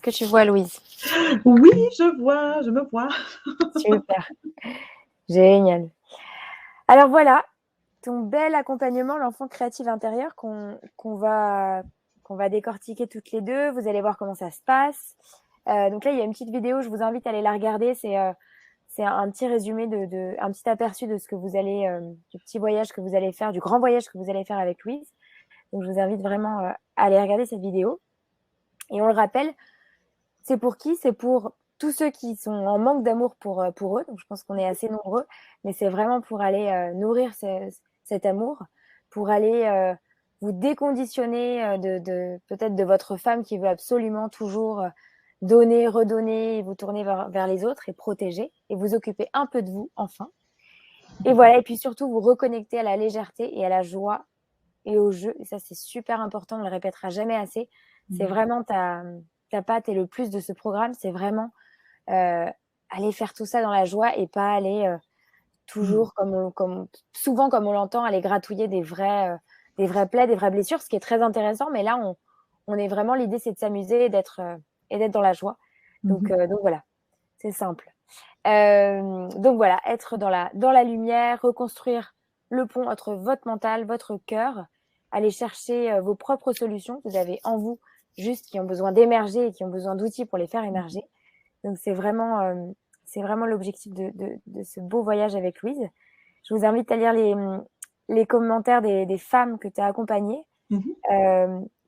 Est-ce que tu vois Louise? Oui, je me vois. Super, génial. Alors voilà, ton bel accompagnement, l'enfant créatif intérieur qu'on va décortiquer toutes les deux. Vous allez voir comment ça se passe. Donc là, il y a une petite vidéo, je vous invite à aller la regarder. C'est un petit résumé, un petit aperçu de ce que vous allez, du petit voyage que vous allez faire, du grand voyage que vous allez faire avec Louise. Donc je vous invite vraiment à aller regarder cette vidéo. Et on le rappelle, c'est pour qui? C'est pour tous ceux qui sont en manque d'amour pour eux. Donc je pense qu'on est assez nombreux, mais c'est vraiment pour aller nourrir cet amour, pour aller vous déconditionner peut-être de votre femme qui veut absolument toujours donner, redonner, et vous tourner vers les autres et protéger, et vous occuper un peu de vous, enfin. Et voilà, et puis surtout vous reconnecter à la légèreté et à la joie et au jeu. Et ça, c'est super important, on ne le répétera jamais assez. C'est vraiment ta patte et le plus de ce programme, c'est vraiment aller faire tout ça dans la joie et pas aller toujours, souvent comme on l'entend, aller gratouiller des vrais plaies, des vraies blessures, ce qui est très intéressant. Mais là, on est vraiment, l'idée, c'est de s'amuser et d'être dans la joie. Donc voilà, c'est simple. Donc voilà, être dans la lumière, reconstruire le pont entre votre mental, votre cœur, aller chercher vos propres solutions que vous avez en vous, juste qui ont besoin d'émerger et qui ont besoin d'outils pour les faire émerger. Donc c'est vraiment l'objectif de ce beau voyage avec Louise. Je vous invite à lire les commentaires des femmes que tu as accompagnées. Il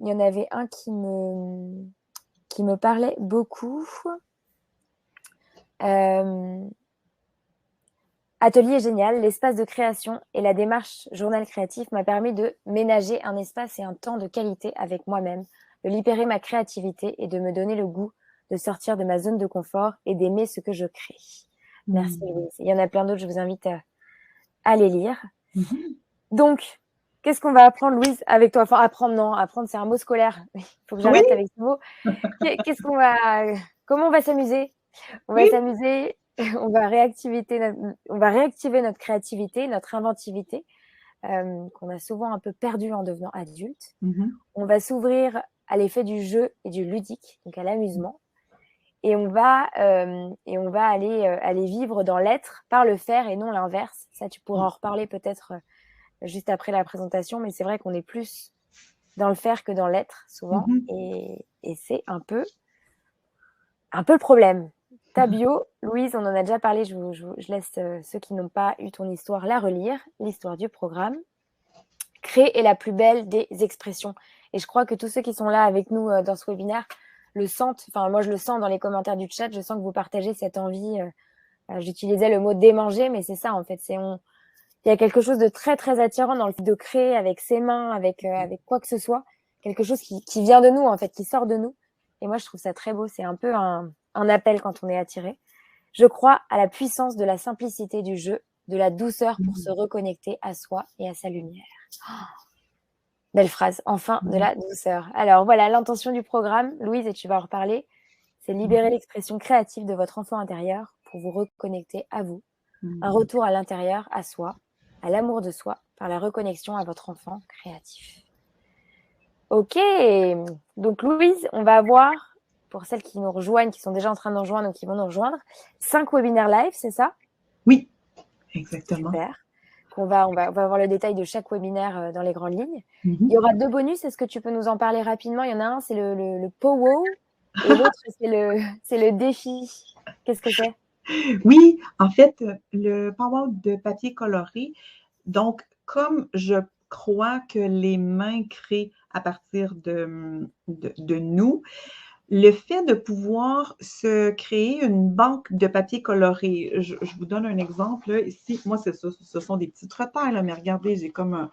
y en avait un qui me parlait beaucoup. Atelier génial, l'espace de création et la démarche journal créatif m'a permis de ménager un espace et un temps de qualité avec moi-même, de libérer ma créativité et de me donner le goût de sortir de ma zone de confort et d'aimer ce que je crée. Merci Louise. Il y en a plein d'autres, je vous invite à les lire. Donc, qu'est-ce qu'on va apprendre, Louise, avec toi? Enfin, apprendre, c'est un mot scolaire. Il faut que j'arrête avec ce mot. Comment on va s'amuser? On va s'amuser, on va réactiver notre créativité, notre inventivité, qu'on a souvent un peu perdue en devenant adulte. On va s'ouvrir à l'effet du jeu et du ludique, donc à l'amusement. Et on va aller vivre dans l'être par le faire et non l'inverse. Ça, tu pourras en reparler peut-être juste après la présentation, mais c'est vrai qu'on est plus dans le faire que dans l'être souvent, et c'est un peu le problème. Ta bio, Louise, on en a déjà parlé, je laisse ceux qui n'ont pas eu ton histoire la relire, l'histoire du programme. Créer est la plus belle des expressions. Et je crois que tous ceux qui sont là avec nous dans ce webinaire le sentent. Enfin, moi, je le sens dans les commentaires du chat. Je sens que vous partagez cette envie. J'utilisais le mot démanger, mais c'est ça, en fait. Il y a quelque chose de très, très attirant dans le fait de créer avec ses mains, avec quoi que ce soit. Quelque chose qui vient de nous, en fait, qui sort de nous. Et moi, je trouve ça très beau. C'est un peu un appel quand on est attiré. Je crois à la puissance de la simplicité du jeu, de la douceur pour se reconnecter à soi et à sa lumière. Oh, belle phrase. Enfin, de la douceur. Alors, voilà, l'intention du programme, Louise, et tu vas en reparler, c'est libérer l'expression créative de votre enfant intérieur pour vous reconnecter à vous. Un retour à l'intérieur, à soi, à l'amour de soi, par la reconnexion à votre enfant créatif. Ok, donc Louise, on va avoir, pour celles qui nous rejoignent, qui sont déjà en train de nous rejoindre ou qui vont nous rejoindre, 5 webinaires live, c'est ça? Oui, exactement. Super. On va voir le détail de chaque webinaire dans les grandes lignes. Il y aura 2 bonus, est-ce que tu peux nous en parler rapidement? Il y en a un, c'est le powwow, et l'autre, c'est le défi. Qu'est-ce que c'est? Oui, en fait, le powwow de papier coloré, donc comme je crois que les mains créent à partir de nous, le fait de pouvoir se créer une banque de papier coloré, je vous donne un exemple. Là. Ici, moi, c'est ça, ce sont des petits repères, là, mais regardez, j'ai comme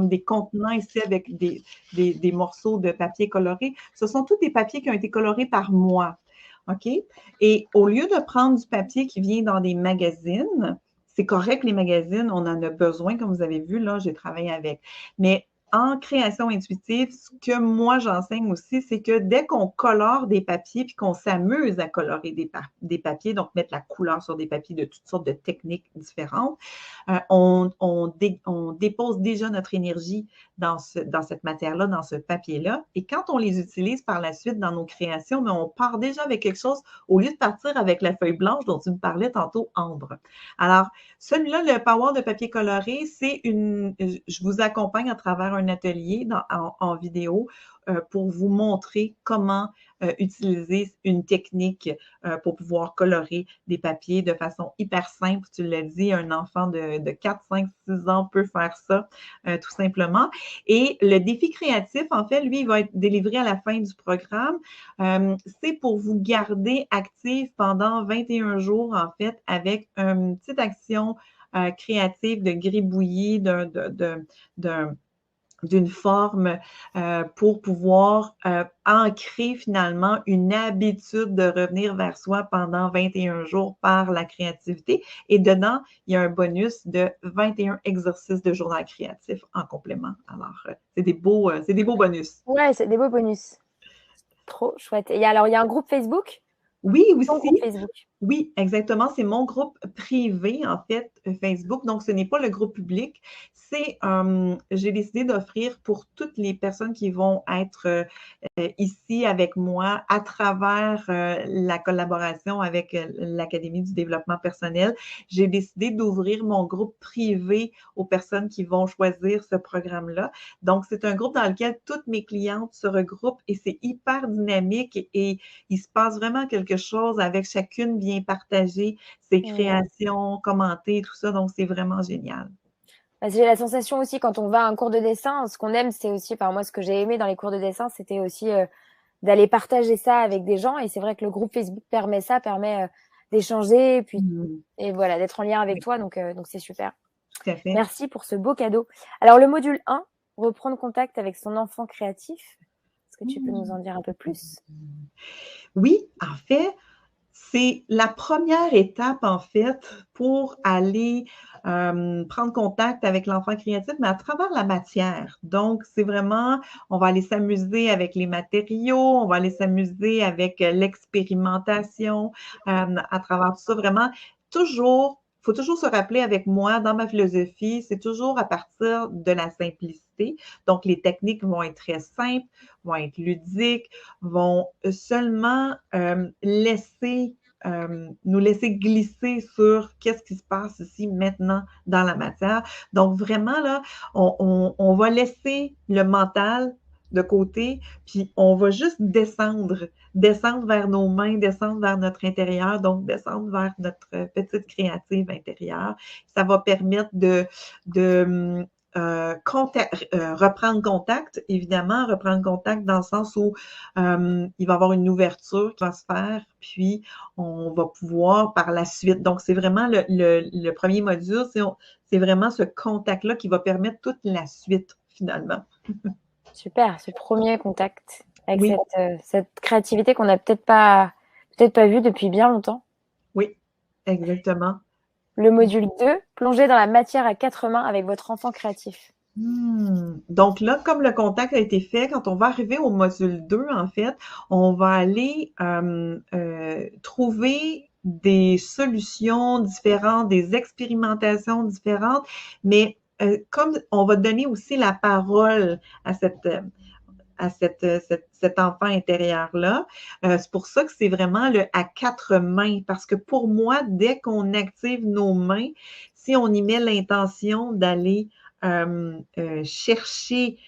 des contenants ici avec des morceaux de papier coloré. Ce sont tous des papiers qui ont été colorés par moi. OK? Et au lieu de prendre du papier qui vient dans des magazines, c'est correct, les magazines, on en a besoin, comme vous avez vu, là, j'ai travaillé avec. Mais en création intuitive, ce que moi j'enseigne aussi, c'est que dès qu'on colore des papiers puis qu'on s'amuse à colorer des papiers, donc mettre la couleur sur des papiers de toutes sortes de techniques différentes, on dépose déjà notre énergie dans cette matière-là, dans ce papier-là. Et quand on les utilise par la suite dans nos créations, mais on part déjà avec quelque chose au lieu de partir avec la feuille blanche dont tu me parlais tantôt, Ambre. Alors, celui-là, le Power de papier coloré, je vous accompagne à travers un atelier en vidéo pour vous montrer comment utiliser une technique pour pouvoir colorer des papiers de façon hyper simple. Tu l'as dit, un enfant de 4, 5, 6 ans peut faire ça tout simplement. Et le défi créatif, en fait, lui, il va être délivré à la fin du programme. C'est pour vous garder actif pendant 21 jours, en fait, avec une petite action créative de gribouillis, d'une forme pour pouvoir ancrer finalement une habitude de revenir vers soi pendant 21 jours par la créativité. Et dedans, il y a un bonus de 21 exercices de journal créatif en complément. Alors, c'est des beaux bonus. Ouais, c'est des beaux bonus. Trop chouette. Et alors, il y a un groupe Facebook? Oui, Ton aussi. groupe Facebook. Oui, exactement. C'est mon groupe privé, en fait, Facebook. Donc, ce n'est pas le groupe public. J'ai décidé d'offrir pour toutes les personnes qui vont être ici avec moi à travers la collaboration avec l'Académie du développement personnel. J'ai décidé d'ouvrir mon groupe privé aux personnes qui vont choisir ce programme-là. Donc, c'est un groupe dans lequel toutes mes clientes se regroupent et c'est hyper dynamique et il se passe vraiment quelque chose avec chacune vient partager ses créations, commenter, tout ça. Donc, c'est vraiment génial. J'ai la sensation aussi quand on va à un cours de dessin, ce qu'on aime, c'est aussi, enfin moi, ce que j'ai aimé dans les cours de dessin, c'était aussi d'aller partager ça avec des gens. Et c'est vrai que le groupe Facebook permet d'échanger, et voilà, d'être en lien avec toi. Donc c'est super. Tout à fait. Merci pour ce beau cadeau. Alors, le module 1, reprendre contact avec son enfant créatif. Est-ce que tu peux nous en dire un peu plus? Oui, en fait, c'est la première étape, en fait, pour aller prendre contact avec l'enfant créatif, mais à travers la matière. Donc, c'est vraiment, on va aller s'amuser avec les matériaux, on va aller s'amuser avec l'expérimentation, à travers tout ça. Vraiment, faut toujours se rappeler avec moi, dans ma philosophie, c'est toujours à partir de la simplicité. Donc, les techniques vont être très simples, vont être ludiques, vont seulement nous laisser glisser sur qu'est-ce qui se passe ici maintenant dans la matière. Donc, vraiment, là, on va laisser le mental de côté, puis on va juste descendre vers nos mains, descendre vers notre intérieur, donc descendre vers notre petite créative intérieure. Ça va permettre de reprendre contact, évidemment, reprendre contact dans le sens où il va y avoir une ouverture qui va se faire, puis on va pouvoir par la suite. Donc, c'est vraiment le premier module, c'est vraiment ce contact-là qui va permettre toute la suite, finalement. Super, ce premier contact avec Oui. cette créativité qu'on n'a peut-être pas vue depuis bien longtemps. Oui, exactement. Le module 2, plonger dans la matière à 4 mains avec votre enfant créatif. Donc là, comme le contact a été fait, quand on va arriver au module 2, en fait, on va aller trouver des solutions différentes, des expérimentations différentes, mais comme on va donner aussi la parole à cet enfant intérieur-là. C'est pour ça que c'est vraiment le à 4 mains, parce que pour moi, dès qu'on active nos mains, si on y met l'intention d'aller chercher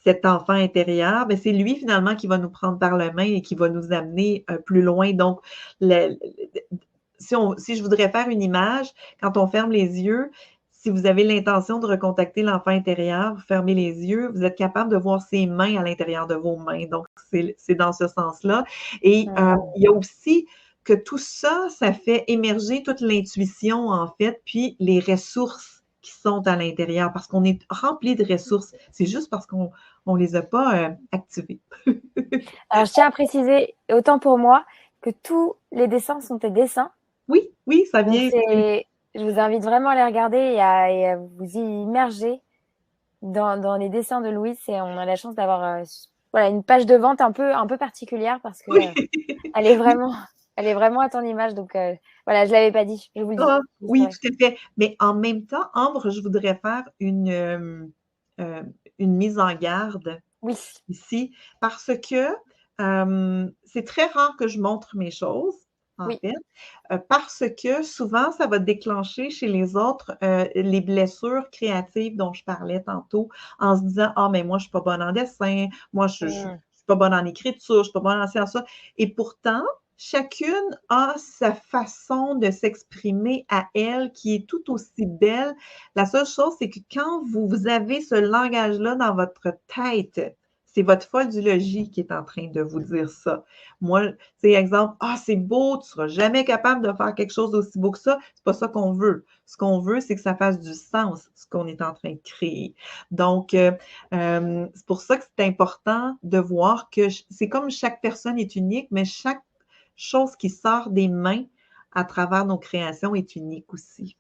cet enfant intérieur, ben c'est lui finalement qui va nous prendre par la main et qui va nous amener plus loin. Donc, si je voudrais faire une image, quand on ferme les yeux, si vous avez l'intention de recontacter l'enfant intérieur, vous fermez les yeux, vous êtes capable de voir ses mains à l'intérieur de vos mains. Donc, c'est dans ce sens-là. Et il y a aussi que tout ça, ça fait émerger toute l'intuition, en fait, puis les ressources qui sont à l'intérieur, parce qu'on est rempli de ressources. C'est juste parce qu'on ne les a pas activées. Alors, je tiens à préciser, autant pour moi, que tous les dessins sont tes dessins. Oui, oui, ça vient. Je vous invite vraiment à les regarder et à vous y immerger dans les dessins de Louise. Et on a la chance d'avoir une page de vente un peu particulière parce que elle est vraiment à ton image. Donc voilà, je l'avais pas dit, je vous le dis. Oui, tout à fait. Mais en même temps, Ambre, je voudrais faire une mise en garde Oui. ici, parce que c'est très rare que je montre mes choses, en Oui. fait, parce que souvent, ça va déclencher chez les autres les blessures créatives dont je parlais tantôt, en se disant, ah, mais moi, je ne suis pas bonne en dessin, moi, je ne suis pas bonne en écriture, je ne suis pas bonne en ça. Et pourtant, chacune a sa façon de s'exprimer à elle qui est tout aussi belle. La seule chose, c'est que quand vous avez ce langage-là dans votre tête, c'est votre folle du logis qui est en train de vous dire ça. Moi, c'est exemple, ah, c'est beau, tu ne seras jamais capable de faire quelque chose d'aussi beau que ça. C'est pas ça qu'on veut. Ce qu'on veut, c'est que ça fasse du sens, ce qu'on est en train de créer. Donc, c'est pour ça que c'est important de voir que c'est comme chaque personne est unique, mais chaque chose qui sort des mains à travers nos créations est unique aussi.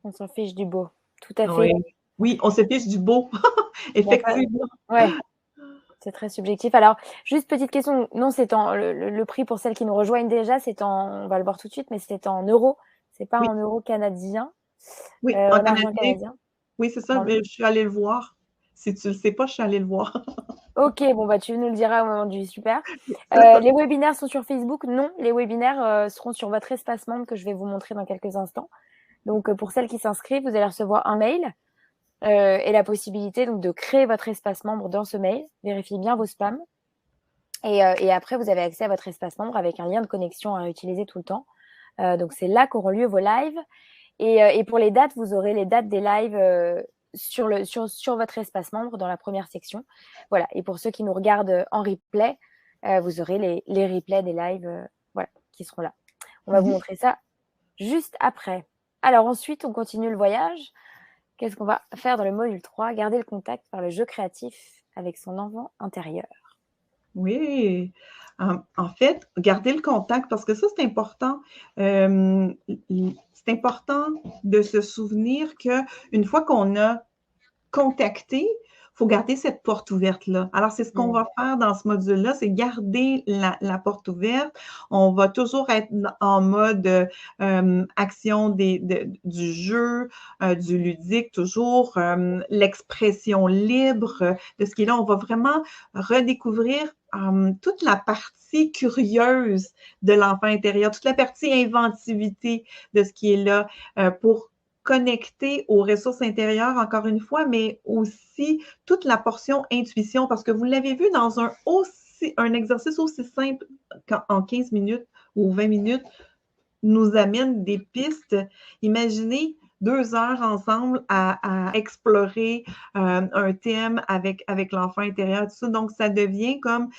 On s'en fiche du beau. Tout à fait. Oui, oui, on se fiche du beau, effectivement. Ouais, c'est très subjectif. Alors, juste petite question. Non, c'est le prix pour celles qui nous rejoignent déjà, on va le voir tout de suite, mais c'est en euros. C'est pas Oui, en euros canadiens, oui, en en argent canadien. canadien. Oui, c'est ça, mais je suis allée le voir. Si tu ne le sais pas, je suis allée le voir. Ok, bon, bah, tu nous le diras au moment du super. C'est ça. Les webinaires sont sur Facebook? Non, les webinaires seront sur votre espace membre que je vais vous montrer dans quelques instants. Donc, pour celles qui s'inscrivent, vous allez recevoir un mail et la possibilité donc, de créer votre espace membre dans ce mail. Vérifiez bien vos spams. Et après, vous avez accès à votre espace membre avec un lien de connexion à utiliser tout le temps. Donc, c'est là qu'auront lieu vos lives. Et pour les dates, vous aurez les dates des lives sur votre espace membre dans la première section. Voilà. Et pour ceux qui nous regardent en replay, vous aurez les replays des lives voilà, qui seront là. On va vous montrer ça juste après. Alors ensuite, on continue le voyage. Qu'est-ce qu'on va faire dans le module 3? Garder le contact par le jeu créatif avec son enfant intérieur. Oui. En fait, garder le contact, parce que ça, c'est important. C'est important de se souvenir qu'une fois qu'on a contacté, il faut garder cette porte ouverte-là. Alors, c'est ce qu'on va faire dans ce module-là, c'est garder la porte ouverte. On va toujours être en mode action du jeu, du ludique, toujours l'expression libre de ce qui est là. On va vraiment redécouvrir toute la partie curieuse de l'enfant intérieur, toute la partie inventivité de ce qui est là pour connecter aux ressources intérieures, encore une fois, mais aussi toute la portion intuition, parce que vous l'avez vu dans un exercice aussi simple qu'en 15 minutes ou 20 minutes, nous amène des pistes. Imaginez 2 heures ensemble à explorer un thème avec l'enfant intérieur, tout ça. Donc, ça devient comme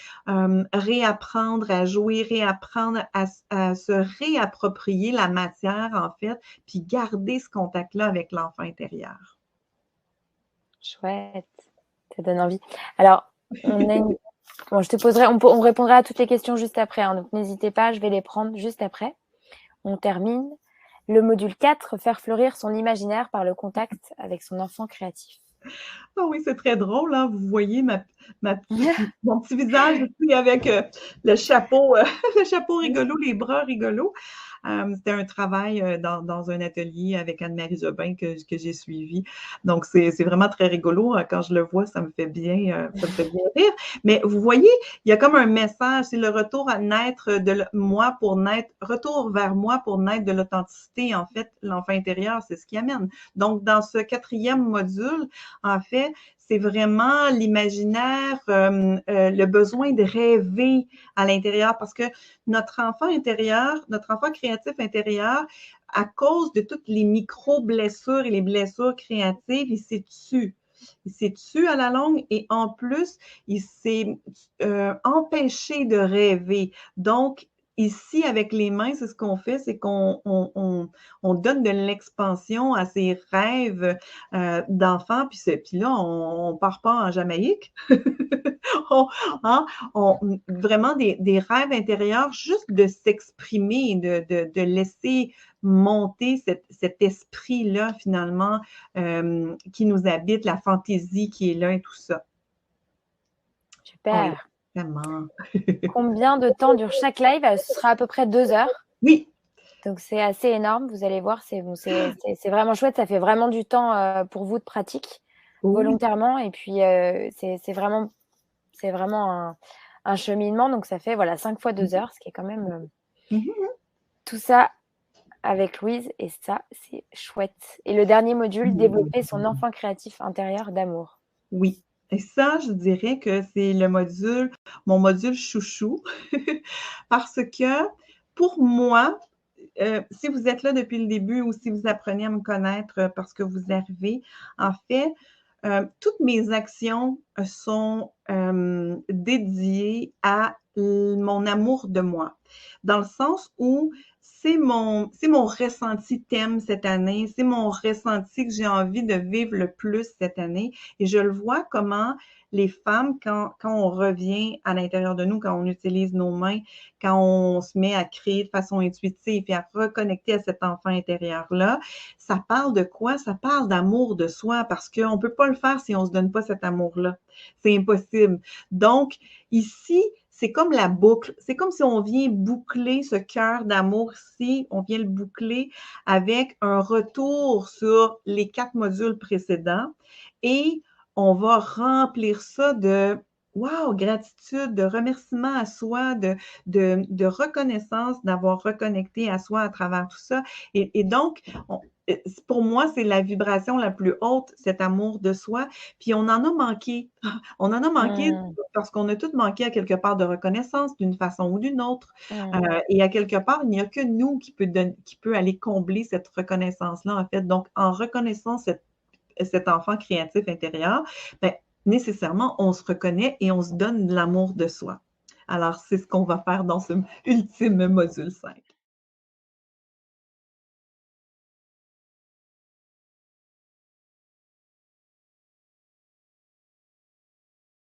réapprendre à jouer, réapprendre à se réapproprier la matière, en fait, puis garder ce contact-là avec l'enfant intérieur. Chouette, ça donne envie. Alors, bon, je te poserai, on répondra à toutes les questions juste après, hein, donc n'hésitez pas, je vais les prendre juste après. On termine. Le module 4, faire fleurir son imaginaire par le contact avec son enfant créatif. Ah oui, c'est très drôle, hein? Vous voyez mon petit visage aussi avec le chapeau, le chapeau rigolo, les bras rigolos. C'était un travail dans un atelier avec Anne-Marie Jobin que j'ai suivi. Donc, c'est vraiment très rigolo. Quand je le vois, ça me fait bien rire. Mais vous voyez, il y a comme un message, c'est le retour à naître de moi pour naître, retour vers moi pour naître de l'authenticité. En fait, l'enfant intérieur, c'est ce qui amène. Donc, dans ce 4e module, en fait, c'est vraiment l'imaginaire, le besoin de rêver à l'intérieur parce que notre enfant intérieur, notre enfant créatif intérieur, à cause de toutes les micro-blessures et les blessures créatives, il s'est tué. Il s'est tué à la longue et en plus, il s'est empêché de rêver. Donc, ici, avec les mains, c'est ce qu'on fait, c'est qu'on donne de l'expansion à ces rêves d'enfants. Puis là, on ne part pas en Jamaïque. Hein, vraiment des rêves intérieurs, juste de s'exprimer, de laisser monter cet esprit-là, finalement, qui nous habite, la fantaisie qui est là et tout ça. Super. Oui, vraiment. Combien de temps dure chaque live? Ce sera à peu près 2 heures. Oui. Donc, c'est assez énorme. Vous allez voir, c'est vraiment chouette. Ça fait vraiment du temps pour vous de pratique. Oui. volontairement. Et puis, c'est vraiment un cheminement. Donc, ça fait, voilà, 5 fois 2 heures, ce qui est quand même Mhm. tout ça avec Louise. Et ça, c'est chouette. Et le dernier module, développer son enfant créatif intérieur d'amour. Oui. Et ça, je dirais que c'est mon module chouchou, parce que pour moi, si vous êtes là depuis le début ou si vous apprenez à me connaître parce que vous arrivez, en fait, toutes mes actions sont dédiées à mon amour de moi, dans le sens où c'est mon ressenti thème cette année, c'est mon ressenti que j'ai envie de vivre le plus cette année. Et je le vois comment les femmes, quand on revient à l'intérieur de nous, quand on utilise nos mains, quand on se met à créer de façon intuitive et à reconnecter à cet enfant intérieur-là, ça parle de quoi? Ça parle d'amour de soi parce qu'on ne peut pas le faire si on ne se donne pas cet amour-là. C'est impossible. Donc, ici, c'est comme la boucle. C'est comme si on vient boucler ce cœur d'amour ici, on vient le boucler avec un retour sur les 4 modules précédents et on va remplir ça de wow, gratitude, de remerciement à soi, de reconnaissance d'avoir reconnecté à soi à travers tout ça. Et donc, pour moi, c'est la vibration la plus haute, cet amour de soi. Puis on en a manqué. On en a manqué Mmh. parce qu'on a tous manqué à quelque part de reconnaissance d'une façon ou d'une autre. Mmh. Et à quelque part, il n'y a que nous qui peut aller combler cette reconnaissance-là, en fait. Donc, en reconnaissant cet enfant créatif intérieur, ben, nécessairement, on se reconnaît et on se donne l'amour de soi. Alors, c'est ce qu'on va faire dans ce ultime module 5.